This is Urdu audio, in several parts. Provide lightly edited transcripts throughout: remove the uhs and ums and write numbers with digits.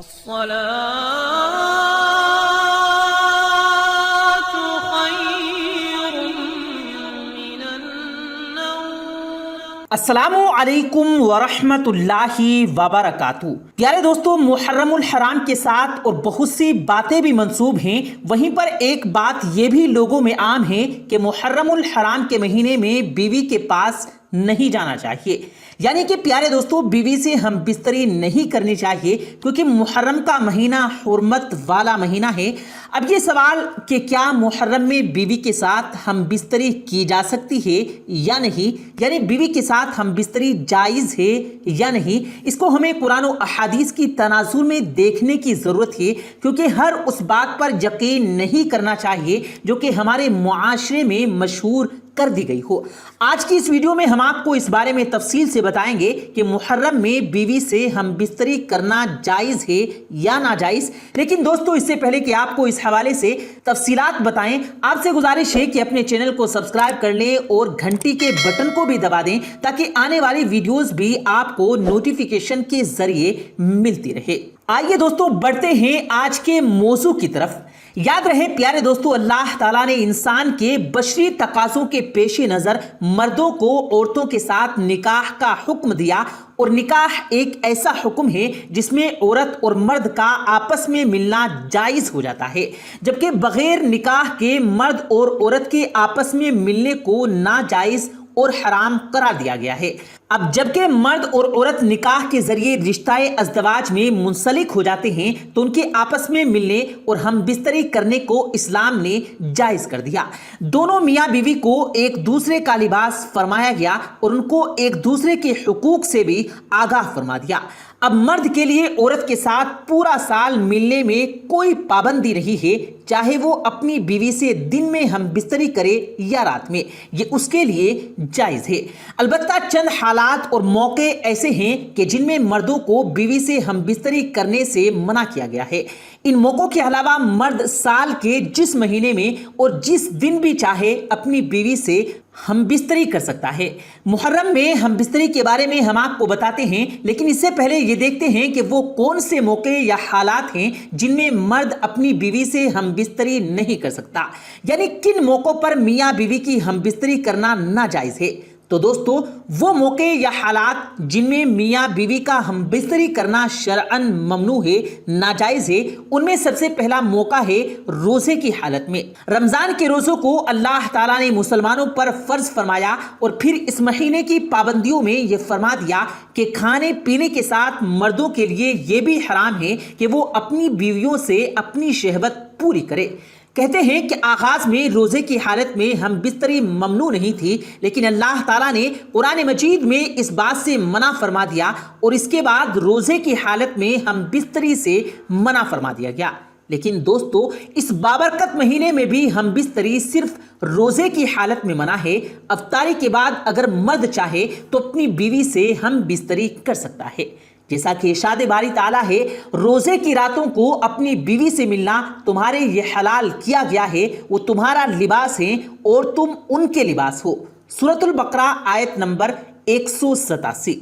الصلاة خير من النوم۔ السلام علیکم ورحمۃ اللہ وبرکاتہ۔ پیارے دوستو، محرم الحرام کے ساتھ اور بہت سی باتیں بھی منسوب ہیں، وہیں پر ایک بات یہ بھی لوگوں میں عام ہے کہ محرم الحرام کے مہینے میں بیوی کے پاس نہیں جانا چاہیے، یعنی کہ پیارے دوستو بیوی سے ہم بستری نہیں کرنی چاہیے، کیونکہ محرم کا مہینہ حرمت والا مہینہ ہے۔ اب یہ سوال کہ کیا محرم میں بیوی کے ساتھ ہم بستری کی جا سکتی ہے یا نہیں، یعنی بیوی کے ساتھ ہم بستری جائز ہے یا نہیں، اس کو ہمیں قرآن و احادیث کی تناظر میں دیکھنے کی ضرورت ہے، کیونکہ ہر اس بات پر یقین نہیں کرنا چاہیے جو کہ ہمارے معاشرے میں مشہور کر دی گئی ہو۔ آج کی اس ویڈیو میں ہم آپ کو اس بارے میں تفصیل سے بتائیں گے کہ محرم میں بیوی سے ہم بستری کرنا جائز ہے یا ناجائز۔ لیکن دوستو، اس سے پہلے کہ آپ کو اس حوالے سے تفصیلات بتائیں، آپ سے گزارش ہے کہ اپنے چینل کو سبسکرائب کر لیں اور گھنٹی کے بٹن کو بھی دبا دیں تاکہ آنے والی ویڈیوز بھی آپ کو نوٹیفیکیشن کے ذریعے ملتی رہے۔ آئیے دوستو، بڑھتے ہیں آج کے موضوع کی طرف۔ یاد رہے پیارے دوستو، اللہ تعالیٰ نے انسان کے بشری تقاضوں کے پیش نظر مردوں کو عورتوں کے ساتھ نکاح کا حکم دیا، اور نکاح ایک ایسا حکم ہے جس میں عورت اور مرد کا آپس میں ملنا جائز ہو جاتا ہے، جبکہ بغیر نکاح کے مرد اور عورت کے آپس میں ملنے کو ناجائز اور حرام قرار دیا گیا ہے۔ اب جبکہ مرد اور عورت نکاح کے ذریعے رشتہ ازدواج میں منسلک ہو جاتے ہیں تو ان کے آپس میں ملنے اور ہم بستری کرنے کو اسلام نے جائز کر دیا۔ دونوں میاں بیوی کو ایک دوسرے کا لباس فرمایا گیا اور ان کو ایک دوسرے کے حقوق سے بھی آگاہ فرما دیا۔ اب مرد کے لیے عورت کے ساتھ پورا سال ملنے میں کوئی پابندی نہیں ہے، چاہے وہ اپنی بیوی سے دن میں ہم بستری کرے یا رات میں، یہ اس کے لیے جائز ہے۔ البتہ چند حالات اور موقع ایسے ہیں کہ جن میں مردوں کو بیوی سے ہم بستری کرنے سے منع کیا گیا ہے۔ ان موقعوں کے علاوہ مرد سال کے جس مہینے میں اور جس دن بھی چاہے اپنی بیوی سے ہم بستری کر سکتا ہے۔ محرم میں ہم بستری کے بارے میں ہم آپ کو بتاتے ہیں، لیکن اس سے پہلے یہ دیکھتے ہیں کہ وہ کون سے موقع یا حالات ہیں جن میں مرد اپنی بیوی سے ہم بستری نہیں کر سکتا، یعنی کن موقعوں پر میاں بیوی کی ہم بستری کرنا ناجائز ہے۔ تو دوستو، وہ موقع یا حالات جن میں میاں بیوی کا ہم بستری کرنا شرعاً ممنوع ہے، ناجائز ہے، ان میں سب سے پہلا موقع ہے روزے کی حالت میں۔ رمضان کے روزوں کو اللہ تعالیٰ نے مسلمانوں پر فرض فرمایا اور پھر اس مہینے کی پابندیوں میں یہ فرما دیا کہ کھانے پینے کے ساتھ مردوں کے لیے یہ بھی حرام ہے کہ وہ اپنی بیویوں سے اپنی شہوت پوری کرے۔ کہتے ہیں کہ آغاز میں روزے کی حالت میں ہم بستری ممنوع نہیں تھی، لیکن اللہ تعالیٰ نے قرآن مجید میں اس بات سے منع فرما دیا اور اس کے بعد روزے کی حالت میں ہم بستری سے منع فرما دیا گیا۔ لیکن دوستو، اس بابرکت مہینے میں بھی ہم بستری صرف روزے کی حالت میں منع ہے۔ افطاری کے بعد اگر مرد چاہے تو اپنی بیوی سے ہم بستری کر سکتا ہے، جیسا کہ ارشاد باری تعالیٰ ہے، روزے کی راتوں کو اپنی بیوی سے ملنا تمہارے یہ حلال کیا گیا ہے، وہ تمہارا لباس ہیں اور تم ان کے لباس ہو۔ سورۃ البقرہ آیت نمبر 187۔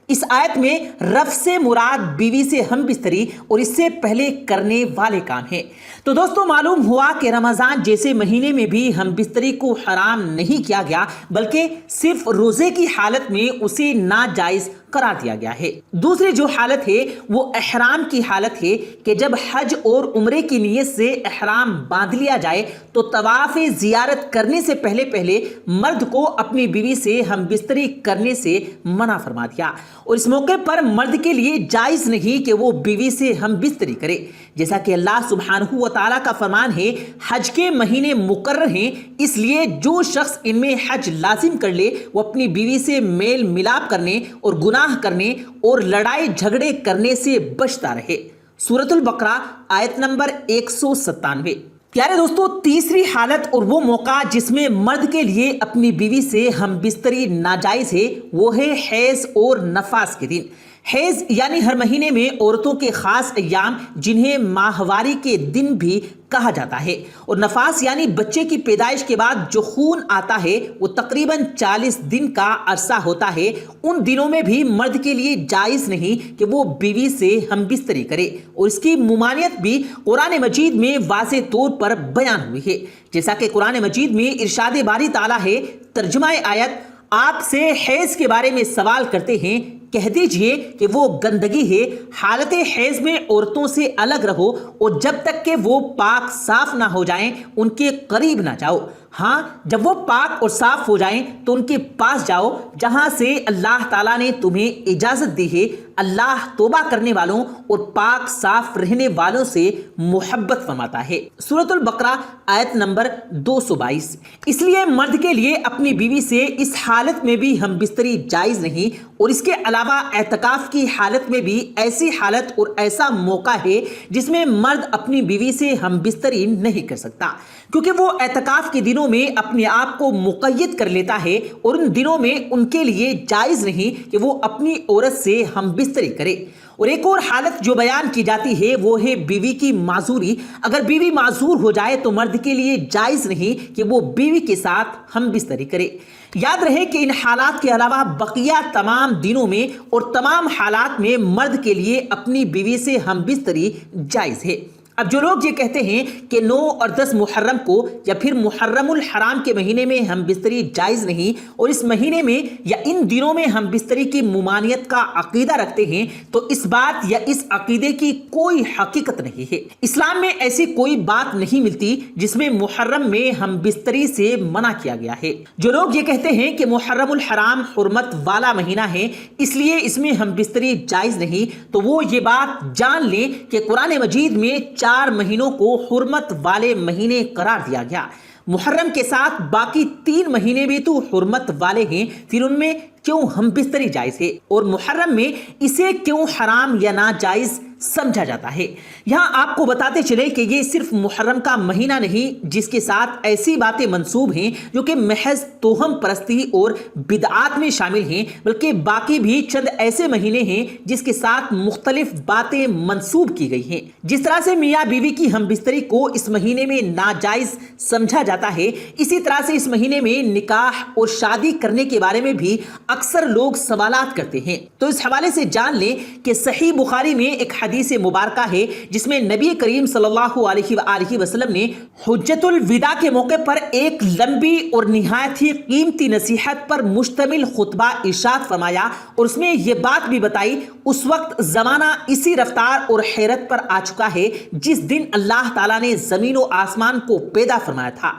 اس آیت میں رف سے مراد بیوی سے ہم بستری اور اس سے پہلے کرنے والے کام ہیں۔ تو دوستو، معلوم ہوا کہ رمضان جیسے مہینے میں بھی ہم بستری کو حرام نہیں کیا گیا، بلکہ صرف روزے کی حالت میں اسے ناجائز قرار دیا گیا ہے۔ دوسری جو حالت ہے وہ احرام کی حالت ہے کہ جب حج اور عمرے کی نیت سے احرام باندھ لیا جائے تو طواف زیارت کرنے سے پہلے مرد کو اپنی بیوی سے ہم بستری کرنے سے منع فرما دیا، اور اس موقع پر مرد کے لیے جائز نہیں کہ وہ بیوی سے ہم بستری کرے، جیسا کہ اللہ سبحانہ و تعالیٰ کا فرمان ہے، حج کے مہینے مقرر ہیں، اس لیے جو شخص ان میں حج لازم کر لے وہ اپنی بیوی سے میل ملاپ کرنے اور گناہ کرنے اور لڑائی جھگڑے کرنے سے بچتا رہے۔ سورۃ البقرہ آیت نمبر 197۔ پیارے دوستو، تیسری حالت اور وہ موقع جس میں مرد کے لیے اپنی بیوی سے ہم بستری ناجائز ہے وہ ہے حیض اور نفاس کے دن۔ حیض یعنی ہر مہینے میں عورتوں کے خاص ایام جنہیں ماہواری کے دن بھی کہا جاتا ہے، اور نفاس یعنی بچے کی پیدائش کے بعد جو خون آتا ہے وہ تقریباً 40 دن کا عرصہ ہوتا ہے۔ ان دنوں میں بھی مرد کے لیے جائز نہیں کہ وہ بیوی سے ہم بستری کرے، اور اس کی ممانعت بھی قرآن مجید میں واضح طور پر بیان ہوئی ہے، جیسا کہ قرآن مجید میں ارشاد باری تعالیٰ ہے۔ ترجمہ آیت: آپ سے حیض کے بارے میں سوال کرتے ہیں، کہہ دیجئے کہ وہ گندگی ہے، حالت حیض میں عورتوں سے الگ رہو، اور جب تک کہ وہ پاک صاف نہ ہو جائیں ان کے قریب نہ جاؤ۔ ہاں، جب وہ پاک اور صاف ہو جائیں تو ان کے پاس جاؤ جہاں سے اللہ تعالیٰ نے تمہیں اجازت دی ہے۔ اللہ توبہ کرنے والوں اور پاک صاف رہنے والوں سے محبت فرماتا ہے۔ سورۃ البقرہ آیت نمبر 222۔ اس لیے مرد کے لیے اپنی بیوی سے اس حالت میں بھی ہم بستری جائز نہیں، اور اس کے علاوہ اعتکاف کی حالت میں بھی ایسی حالت اور ایسا موقع ہے جس میں مرد اپنی بیوی سے ہم بستری نہیں کر سکتا، کیونکہ وہ اعتکاف کے دنوں میں اپنے آپ کو مقید کر لیتا ہے، اور ان دنوں میں ان کے لیے جائز نہیں کہ وہ اپنی عورت سے ہم بستری کرے۔ اور ایک اور حالت جو بیان کی جاتی ہے وہ ہے بیوی کی معذوری۔ اگر بیوی معذور ہو جائے تو مرد کے لیے جائز نہیں کہ وہ بیوی کے ساتھ ہم بستری کرے۔ یاد رہے کہ ان حالات کے علاوہ بقیہ تمام دنوں میں اور تمام حالات میں مرد کے لیے اپنی بیوی سے ہم بستری جائز ہے۔ اب جو لوگ یہ کہتے ہیں کہ 9 اور 10 محرم کو یا پھر محرم الحرام کے مہینے میں ہم بستری جائز نہیں، اور اس مہینے میں یا ان دنوں میں ہم بستری کی ممانعت کا عقیدہ رکھتے ہیں، تو اس بات یا اس عقیدے کی کوئی حقیقت نہیں ہے۔ اسلام میں ایسی کوئی بات نہیں ملتی جس میں محرم میں ہم بستری سے منع کیا گیا ہے۔ جو لوگ یہ کہتے ہیں کہ محرم الحرام حرمت والا مہینہ ہے اس لیے اس میں ہم بستری جائز نہیں، تو وہ یہ بات جان لیں کہ قرآن مجید میں 4 مہینوں کو حرمت والے مہینے قرار دیا گیا۔ محرم کے ساتھ باقی 3 مہینے بھی تو حرمت والے ہیں، پھر ان میں کیوں ہم بستری جائز ہے، اور محرم میں اسے کیوں حرام یا ناجائز سمجھا جاتا ہے؟ یہاں آپ کو بتاتے چلے کہ یہ صرف محرم کا مہینہ نہیں جس کے ساتھ ایسی باتیں منسوب ہیں جو کہ محض توہم پرستی اور بدعات میں شامل ہیں، بلکہ باقی بھی چند ایسے مہینے ہیں جس کے ساتھ مختلف باتیں منسوب کی گئی ہیں۔ جس طرح سے میاں بیوی کی ہم بستری کو اس مہینے میں ناجائز سمجھا جاتا ہے، اسی طرح سے اس مہینے میں نکاح اور شادی کرنے کے بارے میں بھی اکثر لوگ سوالات کرتے ہیں۔ تو اس حوالے سے جان لیں کہ صحیح بخاری میں ایک حدیث مبارکہ ہے جس میں نبی کریم صلی اللہ علیہ وآلہ وسلم نے حجۃ الوداع کے موقع پر ایک لمبی اور نہایت ہی قیمتی نصیحت پر مشتمل خطبہ ارشاد فرمایا، اور اس میں یہ بات بھی بتائی اس وقت زمانہ اسی رفتار اور حیرت پر آ چکا ہے جس دن اللہ تعالیٰ نے زمین و آسمان کو پیدا فرمایا تھا۔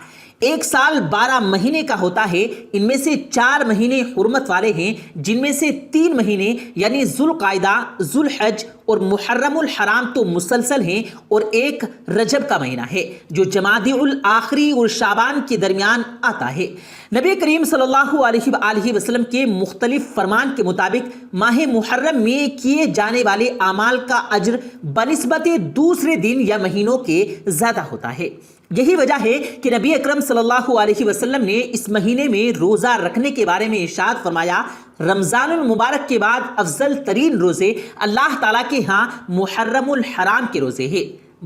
1 سال 12 مہینے کا ہوتا ہے، ان میں سے 4 مہینے حرمت والے ہیں، جن میں سے 3 مہینے یعنی ذوالقعدہ، ذوالحج اور محرم الحرام تو مسلسل ہیں، اور ایک رجب کا مہینہ ہے جو جمادی الآخری اور شعبان کے درمیان آتا ہے۔ نبی کریم صلی اللہ علیہ وآلہ وسلم کے مختلف فرمان کے مطابق ماہ محرم میں کیے جانے والے اعمال کا اجر بنسبت دوسرے دن یا مہینوں کے زیادہ ہوتا ہے۔ یہی وجہ ہے کہ نبی اکرم صلی اللہ علیہ وسلم نے اس مہینے میں روزہ رکھنے کے بارے میں ارشاد فرمایا، رمضان المبارک کے بعد افضل ترین روزے اللہ تعالیٰ کے ہاں محرم الحرام کے روزے ہیں۔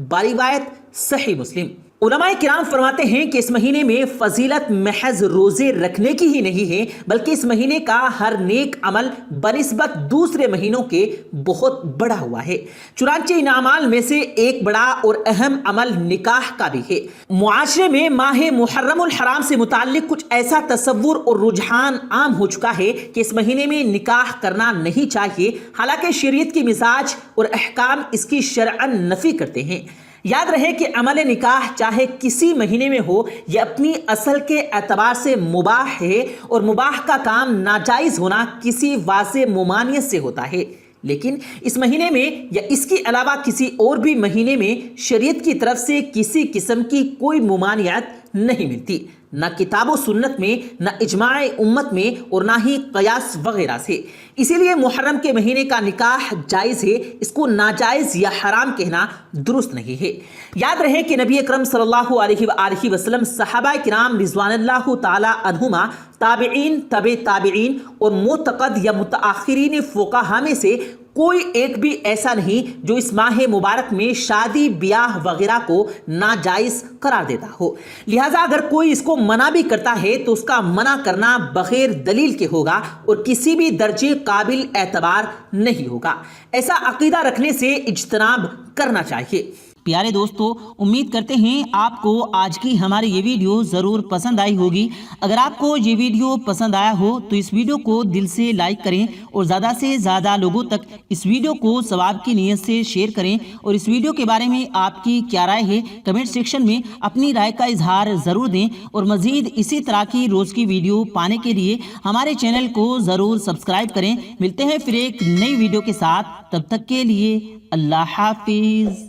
باروایت صحیح مسلم۔ علماء کرام فرماتے ہیں کہ اس مہینے میں فضیلت محض روزے رکھنے کی ہی نہیں ہے، بلکہ اس مہینے کا ہر نیک عمل بنسبت دوسرے مہینوں کے بہت بڑا ہوا ہے۔ چنانچہ ان اعمال میں سے ایک بڑا اور اہم عمل نکاح کا بھی ہے۔ معاشرے میں ماہ محرم الحرام سے متعلق کچھ ایسا تصور اور رجحان عام ہو چکا ہے کہ اس مہینے میں نکاح کرنا نہیں چاہیے، حالانکہ شریعت کی مزاج اور احکام اس کی شرعاً نفی کرتے ہیں۔ یاد رہے کہ عمل نکاح چاہے کسی مہینے میں ہو یہ اپنی اصل کے اعتبار سے مباح ہے، اور مباح کا کام ناجائز ہونا کسی واضح ممانعت سے ہوتا ہے، لیکن اس مہینے میں یا اس کے علاوہ کسی اور بھی مہینے میں شریعت کی طرف سے کسی قسم کی کوئی ممانعت نہیں ملتی، نہ کتاب و سنت میں، نہ اجماع امت میں، اور نہ ہی قیاس وغیرہ سے۔ اسی لیے محرم کے مہینے کا نکاح جائز ہے، اس کو ناجائز یا حرام کہنا درست نہیں ہے۔ یاد رہے کہ نبی اکرم صلی اللہ علیہ وآلہ وسلم، صحابہ کرام رضوان اللہ تعالی عنہما، تابعین، تبع تابعین اور معتقد یا متأخرین فقہا میں سے کوئی ایک بھی ایسا نہیں جو اس ماہ مبارک میں شادی بیاہ وغیرہ کو ناجائز قرار دیتا ہو، لہٰذا اگر کوئی اس کو منع بھی کرتا ہے تو اس کا منع کرنا بغیر دلیل کے ہوگا اور کسی بھی درجے قابل اعتبار نہیں ہوگا۔ ایسا عقیدہ رکھنے سے اجتناب کرنا چاہیے۔ پیارے دوستو، امید کرتے ہیں آپ کو آج کی ہماری یہ ویڈیو ضرور پسند آئی ہوگی۔ اگر آپ کو یہ ویڈیو پسند آیا ہو تو اس ویڈیو کو دل سے لائک کریں اور زیادہ سے زیادہ لوگوں تک اس ویڈیو کو ثواب کی نیت سے شیئر کریں، اور اس ویڈیو کے بارے میں آپ کی کیا رائے ہے کمنٹ سیکشن میں اپنی رائے کا اظہار ضرور دیں، اور مزید اسی طرح کی روز کی ویڈیو پانے کے لیے ہمارے چینل کو ضرور سبسکرائب کریں۔ ملتے ہیں پھر ایک نئی ویڈیو کے ساتھ، تب تک کے لیے اللہ حافظ۔